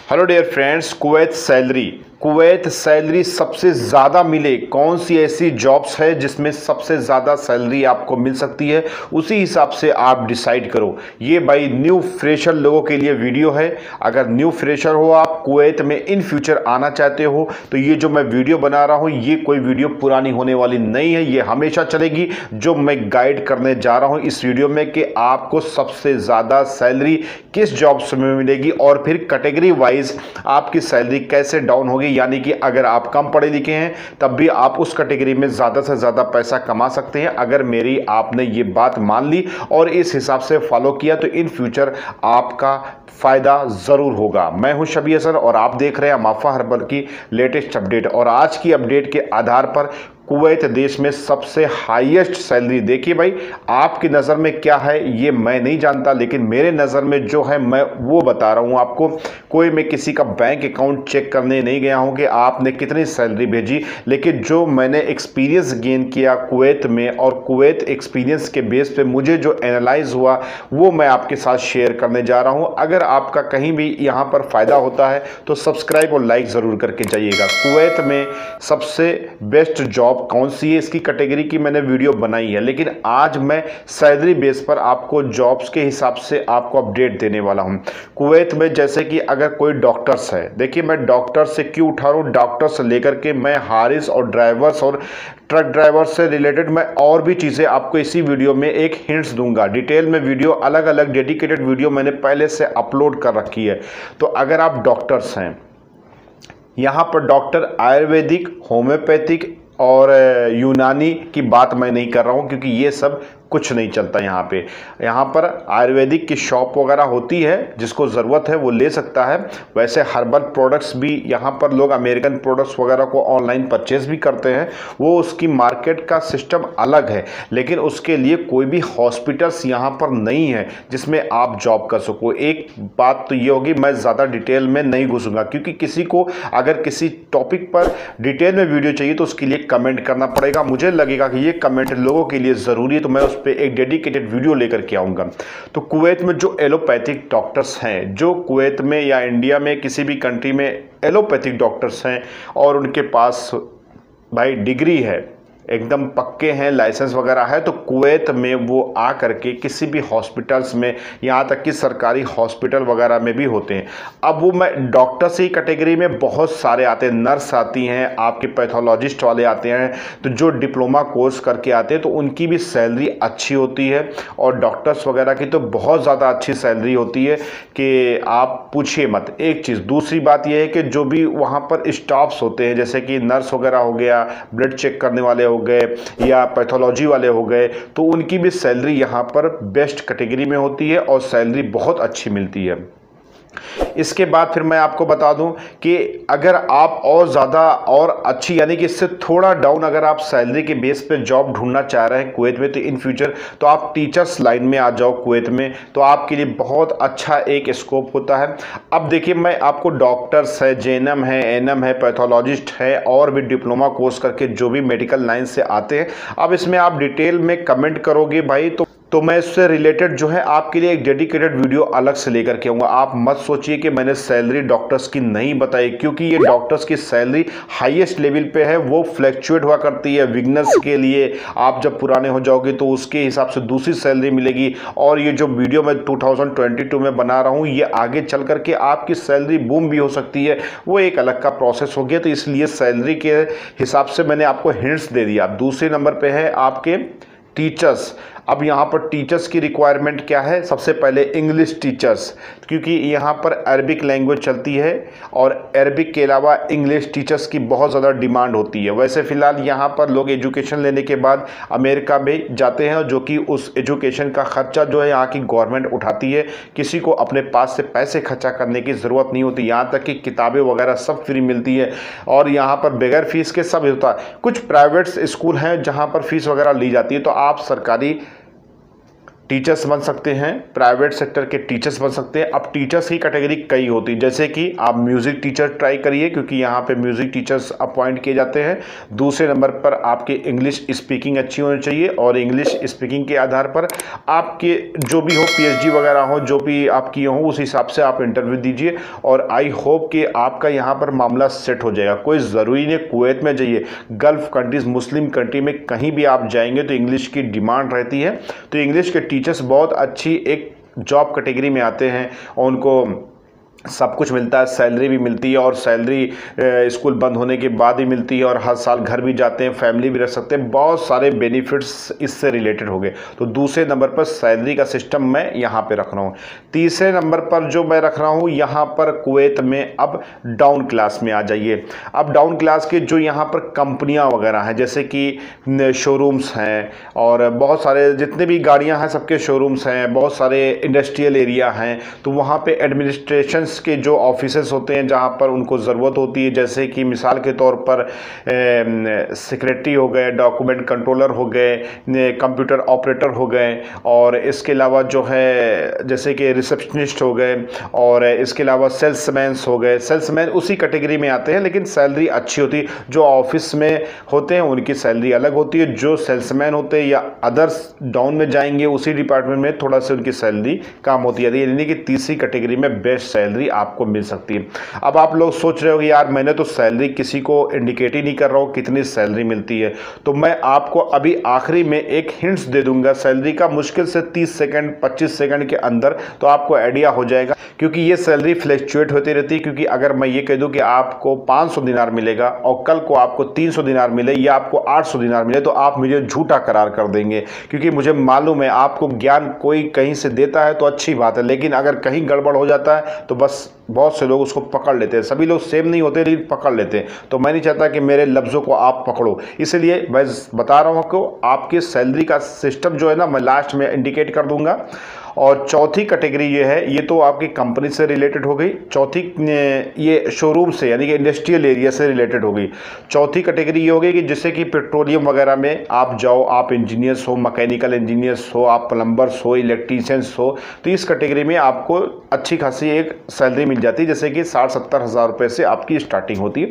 Hello dear friends, Kuwait salary सबसे ज़्यादा मिले, कौन सी ऐसी जॉब्स है जिसमें सबसे ज़्यादा सैलरी आपको मिल सकती है, उसी हिसाब से आप डिसाइड करो। ये भाई न्यू फ्रेशर लोगों के लिए वीडियो है। अगर न्यू फ्रेशर हो, आप कुवैत में इन फ्यूचर आना चाहते हो, तो ये जो मैं वीडियो बना रहा हूँ, ये कोई वीडियो पुरानी होने वाली नहीं है, ये हमेशा चलेगी। जो मैं गाइड करने जा रहा हूँ इस वीडियो में कि आपको सबसे ज़्यादा सैलरी किस जॉब्स में मिलेगी और फिर कैटेगरी वाइज आपकी सैलरी कैसे डाउन होगी। यानी कि अगर आप कम पढ़े लिखे हैं तब भी आप उस कैटेगरी में ज़्यादा से ज़्यादा पैसा कमा सकते हैं। अगर मेरी आपने ये बात मान ली और इस हिसाब से फॉलो किया तो इन फ्यूचर आपका फ़ायदा ज़रूर होगा। मैं हूं शबी हसन और आप देख रहे हैं माफा हर्बल की लेटेस्ट अपडेट। और आज की अपडेट के आधार पर कुवैत देश में सबसे हाईएस्ट सैलरी, देखिए भाई आपकी नज़र में क्या है ये मैं नहीं जानता, लेकिन मेरे नज़र में जो है मैं वो बता रहा हूँ आपको। कोई मैं किसी का बैंक अकाउंट चेक करने नहीं गया हूँ कि आपने कितनी सैलरी भेजी, लेकिन जो मैंने एक्सपीरियंस गेन किया कुवैत में और कुवैत एक्सपीरियंस के बेस पे मुझे जो एनालाइज हुआ वो मैं आपके साथ शेयर करने जा रहा हूँ। अगर आपका कहीं भी यहाँ पर फ़ायदा होता है तो सब्सक्राइब और लाइक ज़रूर करके जाइएगा। कुवैत में सबसे बेस्ट जॉब कौन सी है, इसकी कैटेगरी की मैंने वीडियो बनाई है, लेकिन आज मैं सैलरी बेस पर आपको जॉब्स के हिसाब से आपको अपडेट देने वाला हूं। कुवैत में जैसे कि अगर कोई डॉक्टर्स है, देखिए मैं डॉक्टर से क्यों उठा रहा हूं, डॉक्टर से लेकर के मैं हारिस और ड्राइवर्स और ट्रक ड्राइवर से रिलेटेड मैं और भी चीज़ें आपको इसी वीडियो में एक हिंट्स दूंगा। डिटेल में वीडियो अलग अलग डेडिकेटेड वीडियो मैंने पहले से अपलोड कर रखी है। तो अगर आप डॉक्टर्स हैं, यहाँ पर डॉक्टर आयुर्वेदिक, होम्योपैथिक और यूनानी की बात मैं नहीं कर रहा हूँ, क्योंकि ये सब कुछ नहीं चलता यहाँ पे। यहाँ पर आयुर्वेदिक की शॉप वगैरह होती है, जिसको ज़रूरत है वो ले सकता है। वैसे हर्बल प्रोडक्ट्स भी यहाँ पर लोग अमेरिकन प्रोडक्ट्स वगैरह को ऑनलाइन परचेज भी करते हैं, वो उसकी मार्केट का सिस्टम अलग है। लेकिन उसके लिए कोई भी हॉस्पिटल्स यहाँ पर नहीं है जिसमें आप जॉब कर सको। एक बात तो ये होगी, मैं ज़्यादा डिटेल में नहीं घुसूँगा, क्योंकि किसी को अगर किसी टॉपिक पर डिटेल में वीडियो चाहिए तो उसके लिए कमेंट करना पड़ेगा। मुझे लगेगा कि ये कमेंट लोगों के लिए ज़रूरी है, तो मैं उस पे एक डेडिकेटेड वीडियो लेकर के आऊँगा। तो कुवैत में जो एलोपैथिक डॉक्टर्स हैं, जो कुवैत में या इंडिया में किसी भी कंट्री में एलोपैथिक डॉक्टर्स हैं और उनके पास भाई डिग्री है, एकदम पक्के हैं, लाइसेंस वगैरह है, तो कुवैत में वो आ करके किसी भी हॉस्पिटल्स में, यहाँ तक कि सरकारी हॉस्पिटल वगैरह में भी होते हैं। अब वो मैं डॉक्टर्स ही कैटेगरी में बहुत सारे आते हैं, नर्स आती हैं, आपके पैथोलॉजिस्ट वाले आते हैं, तो जो डिप्लोमा कोर्स करके आते हैं तो उनकी भी सैलरी अच्छी होती है। और डॉक्टर्स वगैरह की तो बहुत ज़्यादा अच्छी सैलरी होती है कि आप पूछिए मत। एक चीज़, दूसरी बात यह है कि जो भी वहाँ पर स्टाफ्स होते हैं, जैसे कि नर्स वगैरह हो गया, ब्लड चेक करने वाले हो गए या पैथोलॉजी वाले हो गए, तो उनकी भी सैलरी यहाँ पर बेस्ट कैटेगरी में होती है और सैलरी बहुत अच्छी मिलती है। इसके बाद फिर मैं आपको बता दूं कि अगर आप और ज़्यादा और अच्छी, यानी कि इससे थोड़ा डाउन अगर आप सैलरी के बेस पे जॉब ढूंढना चाह रहे हैं कुवैत में, तो इन फ्यूचर तो आप टीचर्स लाइन में आ जाओ कुवैत में, तो आपके लिए बहुत अच्छा एक स्कोप होता है। अब देखिए, मैं आपको डॉक्टर्स है, जेएनएम है, एएनएम है, पैथोलॉजिस्ट है और भी डिप्लोमा कोर्स करके जो भी मेडिकल लाइन से आते हैं, अब इसमें आप डिटेल में कमेंट करोगे भाई तो मैं इससे रिलेटेड जो है आपके लिए एक डेडिकेटेड वीडियो अलग से लेकर के आऊँगा। आप मत सोचिए कि मैंने सैलरी डॉक्टर्स की नहीं बताई, क्योंकि ये डॉक्टर्स की सैलरी हाईएस्ट लेवल पे है, वो फ्लैक्चुएट हुआ करती है। बिगनर्स के लिए आप जब पुराने हो जाओगे तो उसके हिसाब से दूसरी सैलरी मिलेगी। और ये जो वीडियो मैं 2022 में बना रहा हूँ, ये आगे चल करके आपकी सैलरी बूम भी हो सकती है, वो एक अलग का प्रोसेस हो गया। तो इसलिए सैलरी के हिसाब से मैंने आपको हिंट्स दे दिया। दूसरे नंबर पर है आपके टीचर्स। अब यहाँ पर टीचर्स की रिक्वायरमेंट क्या है, सबसे पहले इंग्लिश टीचर्स, क्योंकि यहाँ पर अरबिक लैंग्वेज चलती है और अरबिक के अलावा इंग्लिश टीचर्स की बहुत ज़्यादा डिमांड होती है। वैसे फ़िलहाल यहाँ पर लोग एजुकेशन लेने के बाद अमेरिका में जाते हैं, जो कि उस एजुकेशन का खर्चा जो है यहाँ की गवर्नमेंट उठाती है। किसी को अपने पास से पैसे खर्चा करने की ज़रूरत नहीं होती, यहाँ तक कि किताबें वगैरह सब फ्री मिलती है और यहाँ पर बगैर फीस के सब होता है। कुछ प्राइवेट स्कूल हैं जहाँ पर फीस वगैरह ली जाती है, तो आप सरकारी टीचर्स बन सकते हैं, प्राइवेट सेक्टर के टीचर्स बन सकते हैं। अब टीचर्स की कैटेगरी कई होती है, जैसे कि आप म्यूज़िक टीचर ट्राई करिए क्योंकि यहाँ पे म्यूज़िक टीचर्स अपॉइंट किए जाते हैं। दूसरे नंबर पर आपकी इंग्लिश स्पीकिंग अच्छी होनी चाहिए और इंग्लिश स्पीकिंग के आधार पर आपके जो भी हो पीएचडी वगैरह हो, जो भी आप किए हो, उस हिसाब से आप इंटरव्यू दीजिए और आई होप कि आपका यहाँ पर मामला सेट हो जाएगा। कोई ज़रूरी नहीं कुवैत में जाइए, गल्फ़ कंट्रीज़, मुस्लिम कंट्री में कहीं भी आप जाएंगे तो इंग्लिश की डिमांड रहती है। तो इंग्लिश के टीचर्स बहुत अच्छी एक जॉब कैटेगरी में आते हैं और उनको सब कुछ मिलता है, सैलरी भी मिलती है और सैलरी स्कूल बंद होने के बाद ही मिलती है और हर साल घर भी जाते हैं, फैमिली भी रख सकते हैं, बहुत सारे बेनिफिट्स इससे रिलेटेड हो गए। तो दूसरे नंबर पर सैलरी का सिस्टम मैं यहाँ पे रख रहा हूँ। तीसरे नंबर पर जो मैं रख रहा हूँ यहाँ पर कुवैत में अब डाउन क्लास में आ जाइए। अब डाउन क्लास के जो यहाँ पर कंपनियाँ वगैरह हैं, जैसे कि शोरूम्स हैं और बहुत सारे जितने भी गाड़ियाँ हैं सबके शोरूम्स हैं, बहुत सारे इंडस्ट्रियल एरिया हैं, तो वहाँ पे एडमिनिस्ट्रेशन के जो ऑफिसेस होते हैं जहाँ पर उनको ज़रूरत होती है, जैसे कि मिसाल के तौर पर सेक्रेटरी हो गए, डॉक्यूमेंट कंट्रोलर हो गए, कंप्यूटर ऑपरेटर हो गए और इसके अलावा जो है जैसे कि रिसेप्शनिस्ट हो गए और इसके अलावा सेल्समैन्स हो गए। सेल्समैन उसी कैटेगरी में आते हैं लेकिन सैलरी अच्छी होती है। जो ऑफिस में होते हैं उनकी सैलरी अलग होती है, जो सेल्समैन होते हैं या अदर्स डाउन में जाएंगे उसी डिपार्टमेंट में थोड़ा सा उनकी सैलरी कम होती है, यानी कि तीसरी कैटेगरी में बेस्ट सैलरी आपको मिल सकती है। अब आप लोग सोच रहे हो कि यार मैंने तो सैलरी किसी को इंडिकेट ही नहीं कर रहा हूँ कितनी सैलरी मिलती है, तो मैं आपको अभी आखिरी में एक हिंट्स दे दूंगा सैलरी का, मुश्किल से 30 सेकंड 25 सेकंड के अंदर तो आपको आइडिया हो जाएगा, क्योंकि ये सैलरी फ्लक्चुएट होती रहती है। क्योंकि अगर मैं ये कह दूं कि आपको 500 दिनार मिलेगा और कल को आपको 300 दिनार मिले या आपको 800 दिनार मिले तो आप मुझे झूठा करार कर देंगे, क्योंकि मुझे मालूम है आपको ज्ञान कोई कहीं से देता है तो अच्छी बात है, लेकिन अगर कहीं गड़बड़ हो जाता है तो बस बहुत से लोग उसको पकड़ लेते हैं। सभी लोग सेम नहीं होते लेकिन पकड़ लेते हैं, तो मैं नहीं चाहता कि मेरे लफ्ज़ों को आप पकड़ो, इसलिए मैं बता रहा हूँ कि आपकी सैलरी का सिस्टम जो है ना मैं लास्ट में इंडिकेट कर दूंगा। और चौथी कैटेगरी ये है, ये तो आपकी कंपनी से रिलेटेड हो गई, चौथी ये शोरूम से यानी कि इंडस्ट्रियल एरिया से रिलेटेड हो गई। चौथी कैटेगरी ये हो गई कि जैसे कि पेट्रोलियम वगैरह में आप जाओ, आप इंजीनियर्स हो, मैकेनिकल इंजीनियर्स हो, आप प्लम्बर्स हो, इलेक्ट्रीशियंस हो, तो इस कैटेगरी में आपको अच्छी खासी एक सैलरी मिल जाती है, जैसे कि 60-70 हज़ार रुपये से आपकी स्टार्टिंग होती है।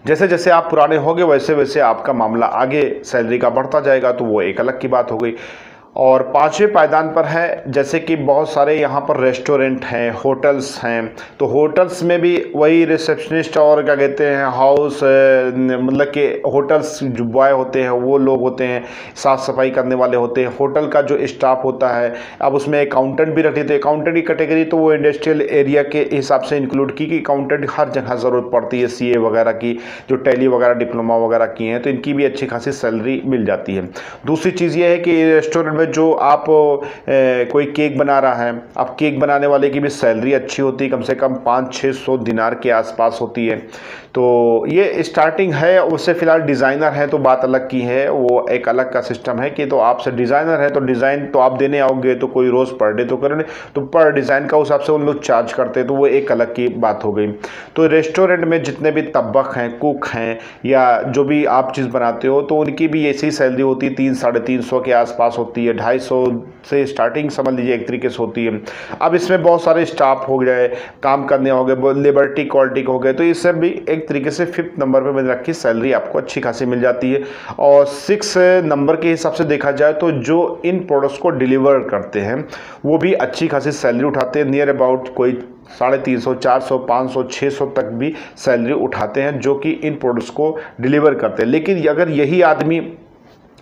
जैसे जैसे आप पुराने होंगे वैसे वैसे आपका मामला आगे सैलरी का बढ़ता जाएगा, तो वो एक अलग की बात हो गई। और पांचवें पायदान पर है जैसे कि बहुत सारे यहाँ पर रेस्टोरेंट हैं, होटल्स हैं, तो होटल्स में भी वही रिसेप्शनिस्ट और क्या कहते हैं हाउस मतलब कि होटल्स जो बॉय होते हैं वो लोग होते हैं, साफ़ सफाई करने वाले होते हैं, होटल का जो स्टाफ होता है। अब उसमें अकाउंटेंट भी रख लेते हैं, अकाउंटेंट की कैटेगरी तो वो इंडस्ट्रियल एरिया के हिसाब से इंक्लूड की कि अकाउंटेंट हर जगह ज़रूरत पड़ती है, सीए वगैरह की, जो टैली वगैरह डिप्लोमा वगैरह की हैं, तो इनकी भी अच्छी खासी सैलरी मिल जाती है। दूसरी चीज़ ये है कि रेस्टोरेंट जो आप कोई केक बना रहा है, अब केक बनाने वाले की भी सैलरी अच्छी होती है, कम से कम 500-600 दिनार के आसपास होती है। तो ये स्टार्टिंग है, उससे फ़िलहाल डिज़ाइनर है तो बात अलग की है, वो एक अलग का सिस्टम है कि तो आपसे डिज़ाइनर है तो डिज़ाइन तो आप देने आओगे तो कोई रोज़ पर डे तो करें, तो पर डिज़ाइन का उस हिसाब से उन लोग चार्ज करते हैं, तो वो एक अलग की बात हो गई। तो रेस्टोरेंट में जितने भी तब्बक हैं, कुक हैं या जो भी आप चीज़ बनाते हो तो उनकी भी ऐसी सैलरी होती है, 300-350 के आसपास होती है, 250 से स्टार्टिंग समझ लीजिए एक तरीके से होती है। अब इसमें बहुत सारे स्टाफ हो गए, काम करने हो गए, लिबर्टी क्वालिटी हो गए, तो इससे भी एक तरीके से 5th नंबर पे मैंने रखी, सैलरी आपको अच्छी खासी मिल जाती है। और 6 नंबर के हिसाब से देखा जाए तो जो इन प्रोडक्ट्स को डिलीवर करते हैं वो भी अच्छी खासी सैलरी उठाते हैं, नियर अबाउट कोई 350, 400, 500, 600 तक भी सैलरी उठाते हैं जो कि इन प्रोडक्ट्स को डिलीवर करते हैं। लेकिन अगर यही आदमी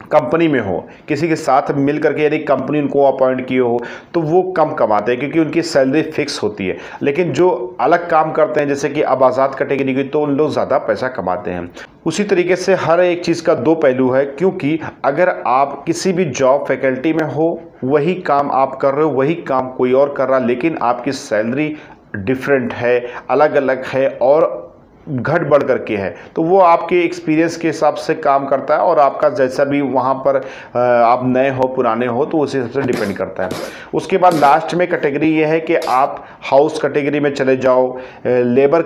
कंपनी में हो, किसी के साथ मिल करके यदि कंपनी उनको अपॉइंट किए हो तो वो कम कमाते हैं क्योंकि उनकी सैलरी फिक्स होती है। लेकिन जो अलग काम करते हैं जैसे कि अब आज़ाद कैटेगरी की, तो उन लोग ज़्यादा पैसा कमाते हैं। उसी तरीके से हर एक चीज़ का दो पहलू है, क्योंकि अगर आप किसी भी जॉब फैकल्टी में हो, वही काम आप कर रहे हो, वही काम कोई और कर रहा, लेकिन आपकी सैलरी डिफरेंट है, अलग अलग है और घट बढ़ करके है, तो वो आपके एक्सपीरियंस के हिसाब से काम करता है और आपका जैसा भी वहाँ पर आप नए हो पुराने हो तो उसी हिसाब से डिपेंड करता है। उसके बाद लास्ट में कैटेगरी ये है कि आप हाउस कैटेगरी में चले जाओ, लेबर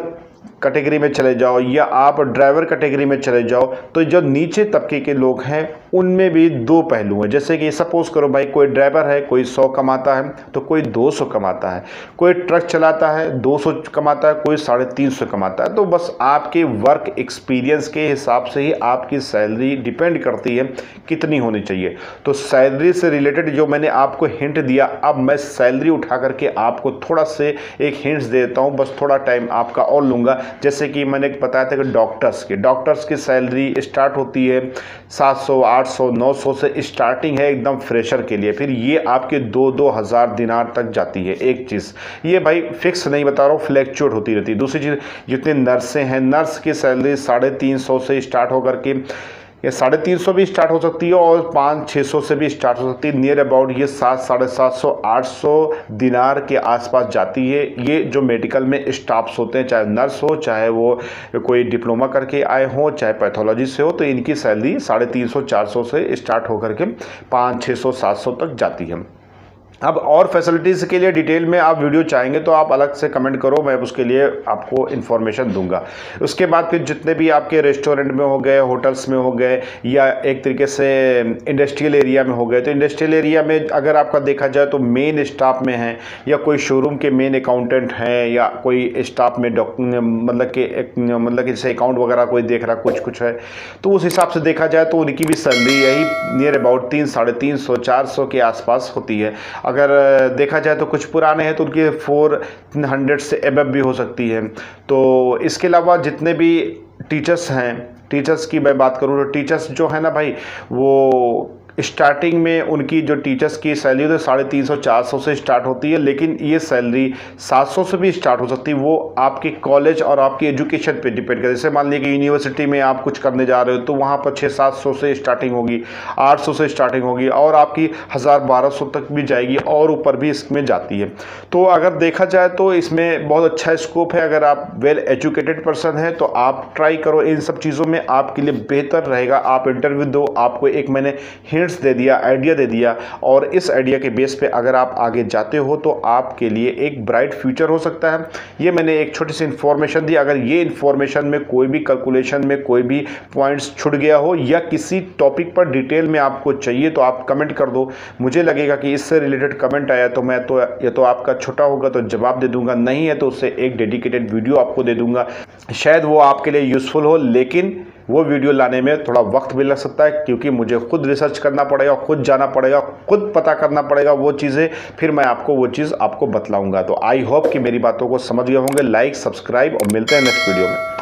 कैटेगरी में चले जाओ या आप ड्राइवर कैटेगरी में चले जाओ, तो जो नीचे तबके के लोग हैं उनमें भी दो पहलू हैं। जैसे कि सपोज करो भाई कोई ड्राइवर है, कोई 100 कमाता है तो कोई 200 कमाता है, कोई ट्रक चलाता है 200 कमाता है, कोई 350 कमाता है। तो बस आपके वर्क एक्सपीरियंस के हिसाब से ही आपकी सैलरी डिपेंड करती है कितनी होनी चाहिए। तो सैलरी से रिलेटेड जो मैंने आपको हिंट दिया, अब मैं सैलरी उठा करके आपको थोड़ा से एक हिंट्स देता हूँ, बस थोड़ा टाइम आपका और लूँगा। जैसे कि मैंने बताया था कि डॉक्टर्स की सैलरी स्टार्ट होती है 700, 800, 900 से स्टार्टिंग है एकदम फ्रेशर के लिए, फिर ये आपके 2-2 हज़ार दिनार तक जाती है। एक चीज़ ये भाई फिक्स नहीं बता रहा हूँ, फ्लैक्चुएट होती रहती है। दूसरी चीज़ जितने नर्सें हैं, नर्स की सैलरी 350 से स्टार्ट होकर के ये 350 भी स्टार्ट हो सकती है और 500-600 से भी स्टार्ट हो सकती है। नियर अबाउट ये 700-750, 800 दिनार के आसपास जाती है। ये जो मेडिकल में स्टाफ्स होते हैं, चाहे नर्स हो, चाहे वो कोई डिप्लोमा करके आए हों, चाहे पैथोलॉजी से हो, तो इनकी सैलरी 350-400 से स्टार्ट होकर के 500-600-700 तक जाती है। अब और फैसिलिटीज़ के लिए डिटेल में आप वीडियो चाहेंगे तो आप अलग से कमेंट करो, मैं उसके लिए आपको इन्फॉर्मेशन दूंगा। उसके बाद फिर जितने भी आपके रेस्टोरेंट में हो गए, होटल्स में हो गए, या एक तरीके से इंडस्ट्रियल एरिया में हो गए, तो इंडस्ट्रियल एरिया में अगर आपका देखा जाए तो मेन स्टाफ में है या कोई शोरूम के मेन अकाउंटेंट हैं या कोई स्टाफ में मतलब कि जैसे अकाउंट वगैरह कोई देख रहा कुछ है, तो उस हिसाब से देखा जाए तो उनकी भी सैलरी यही नियर अबाउट 300-350-400 के आसपास होती है। अगर देखा जाए तो कुछ पुराने हैं तो उनकी 400 से एबव भी हो सकती है। तो इसके अलावा जितने भी टीचर्स हैं, टीचर्स की मैं बात करूँ तो टीचर्स जो है ना भाई, वो स्टार्टिंग में उनकी जो टीचर्स की सैलरी तो 350-400 से स्टार्ट होती है, लेकिन ये सैलरी 700 से भी स्टार्ट हो सकती है। वो आपके कॉलेज और आपकी एजुकेशन पे डिपेंड करे। जैसे मान लीजिए कि यूनिवर्सिटी में आप कुछ करने जा रहे हो तो वहाँ पर 600-700 से स्टार्टिंग होगी, 800 से स्टार्टिंग होगी और आपकी 1000-1200 तक भी जाएगी और ऊपर भी इसमें जाती है। तो अगर देखा जाए तो इसमें बहुत अच्छा स्कोप है। अगर आप वेल एजुकेटेड पर्सन हैं तो आप ट्राई करो, इन सब चीज़ों में आपके लिए बेहतर रहेगा। आप इंटरव्यू दो, आपको एक मैंने दे दिया, आइडिया दे दिया, और इस आइडिया के बेस पे अगर आप आगे जाते हो तो आपके लिए एक ब्राइट फ्यूचर हो सकता है। ये मैंने एक छोटी सी इन्फॉर्मेशन दी। अगर ये इन्फॉर्मेशन में कोई भी कैलकुलेशन में कोई भी पॉइंट्स छूट गया हो या किसी टॉपिक पर डिटेल में आपको चाहिए तो आप कमेंट कर दो। मुझे लगेगा कि इससे रिलेटेड कमेंट आया तो मैं तो या तो आपका छोटा होगा तो जवाब दे दूंगा, नहीं है तो उससे एक डेडिकेटेड वीडियो आपको दे दूंगा। शायद वो आपके लिए यूजफुल हो, लेकिन वो वीडियो लाने में थोड़ा वक्त भी लग सकता है क्योंकि मुझे खुद रिसर्च करना पड़ेगा, खुद जाना पड़ेगा, खुद पता करना पड़ेगा वो चीज़ें, फिर मैं आपको वो चीज़ आपको बतलाऊंगा। तो आई होप कि मेरी बातों को समझ गए होंगे। लाइक, सब्सक्राइब और मिलते हैं नेक्स्ट वीडियो में।